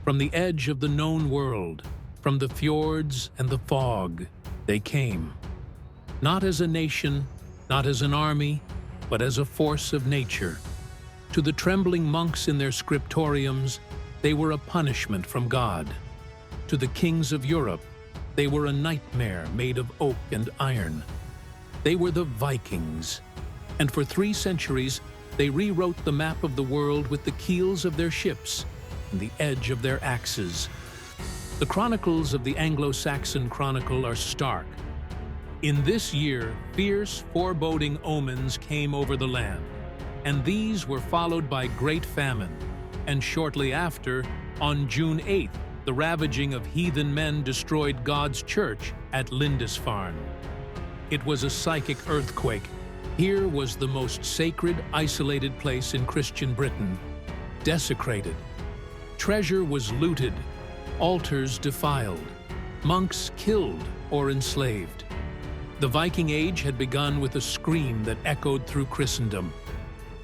From the edge of the known world, from the fjords and the fog, they came. Not as a nation, not as an army, but as a force of nature. To the trembling monks in their scriptoriums, they were a punishment from God. To the kings of Europe, they were a nightmare made of oak and iron. They were the Vikings, and for 3 centuries, they rewrote the map of the world with the keels of their ships and the edge of their axes. The chronicles of the Anglo-Saxon Chronicle are stark. In this year, fierce, foreboding omens came over the land, and these were followed by great famine, and shortly after, on June 8th, the ravaging of heathen men destroyed God's church at Lindisfarne. It was a psychic earthquake. Here was the most sacred, isolated place in Christian Britain, desecrated. Treasure was looted, altars defiled, monks killed or enslaved. The Viking Age had begun with a scream that echoed through Christendom.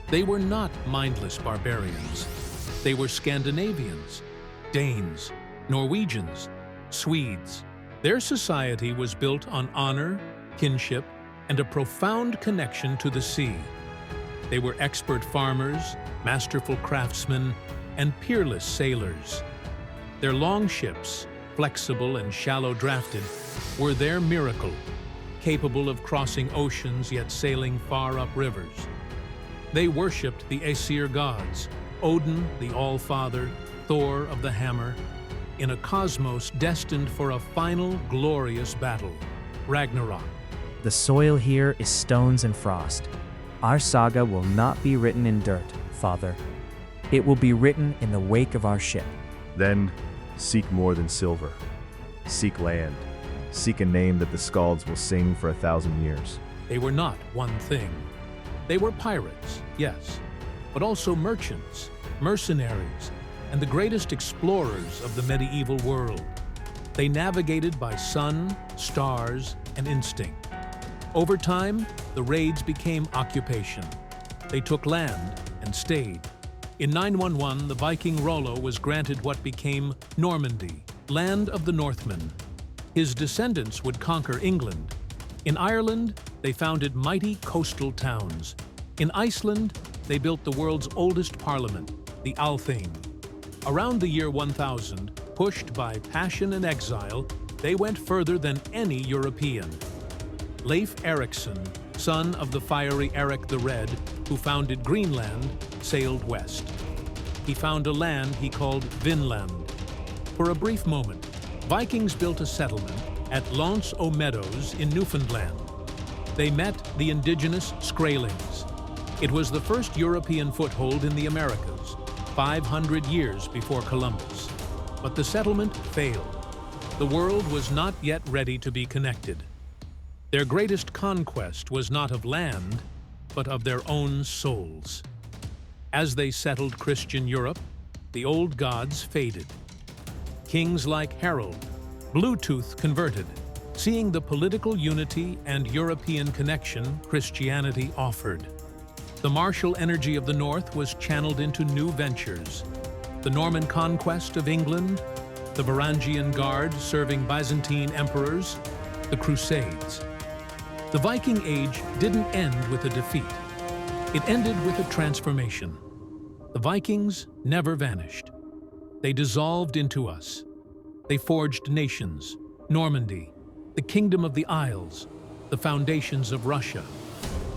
They were not mindless barbarians. They were Scandinavians, Danes, Norwegians, Swedes. Their society was built on honor, kinship, and a profound connection to the sea. They were expert farmers, masterful craftsmen, and peerless sailors. Their longships, flexible and shallow-drafted, were their miracle, capable of crossing oceans yet sailing far up rivers. They worshipped the Aesir gods, Odin, the All-Father, Thor of the Hammer, in a cosmos destined for a final glorious battle, Ragnarok. The soil here is stones and frost. Our saga will not be written in dirt, Father. It will be written in the wake of our ship. Then, seek more than silver. Seek land. Seek a name that the skalds will sing for 1,000 years. They were not one thing. They were pirates, yes, but also merchants, mercenaries, and the greatest explorers of the medieval world. They navigated by sun, stars, and instinct. Over time, the raids became occupation. They took land and stayed. In 911, the Viking Rollo was granted what became Normandy, land of the Northmen. His descendants would conquer England. In Ireland, they founded mighty coastal towns. In Iceland, they built the world's oldest parliament, the Althing. Around the year 1000, pushed by passion and exile, they went further than any European. Leif Erikson, son of the fiery Eric the Red, who founded Greenland, sailed west. He found a land he called Vinland. For a brief moment, Vikings built a settlement at L'Anse aux Meadows in Newfoundland. They met the indigenous Skraelings. It was the first European foothold in the Americas, 500 years before Columbus. But the settlement failed. The world was not yet ready to be connected. Their greatest conquest was not of land, but of their own souls. As they settled Christian Europe, the old gods faded. Kings like Harold, Bluetooth converted, seeing the political unity and European connection Christianity offered. The martial energy of the North was channeled into new ventures. The Norman conquest of England, the Varangian Guard serving Byzantine emperors, the Crusades. The Viking Age didn't end with a defeat. It ended with a transformation. The Vikings never vanished. They dissolved into us. They forged nations, Normandy, the Kingdom of the Isles, the foundations of Russia.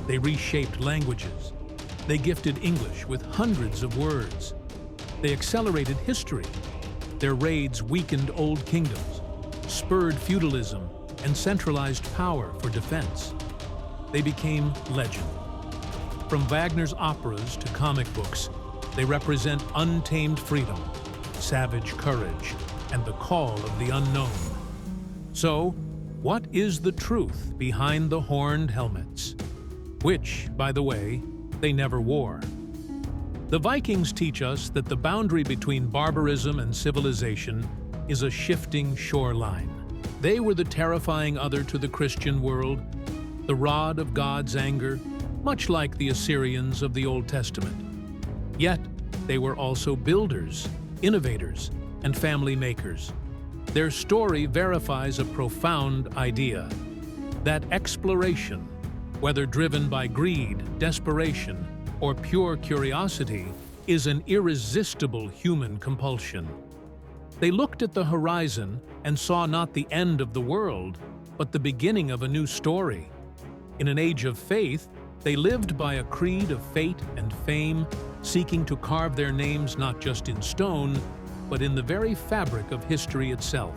They reshaped languages. They gifted English with hundreds of words. They accelerated history. Their raids weakened old kingdoms, spurred feudalism, and centralized power for defense. They became legend. From Wagner's operas to comic books, they represent untamed freedom, savage courage, and the call of the unknown. So, what is the truth behind the horned helmets? Which, by the way, they never wore. The Vikings teach us that the boundary between barbarism and civilization is a shifting shoreline. They were the terrifying other to the Christian world, the rod of God's anger, much like the Assyrians of the Old Testament. Yet, they were also builders, innovators, and family makers. Their story verifies a profound idea: that exploration, whether driven by greed, desperation, or pure curiosity, is an irresistible human compulsion. They looked at the horizon and saw not the end of the world, but the beginning of a new story. In an age of faith, they lived by a creed of fate and fame, seeking to carve their names not just in stone, but in the very fabric of history itself.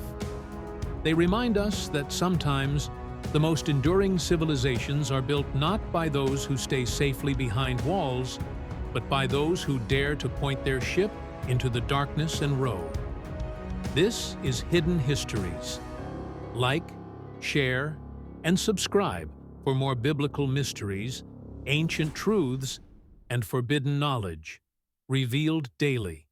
They remind us that sometimes the most enduring civilizations are built not by those who stay safely behind walls, but by those who dare to point their ship into the darkness and row. This is Hidden Histories. Like, share, and subscribe for more biblical mysteries, ancient truths, and forbidden knowledge, revealed daily.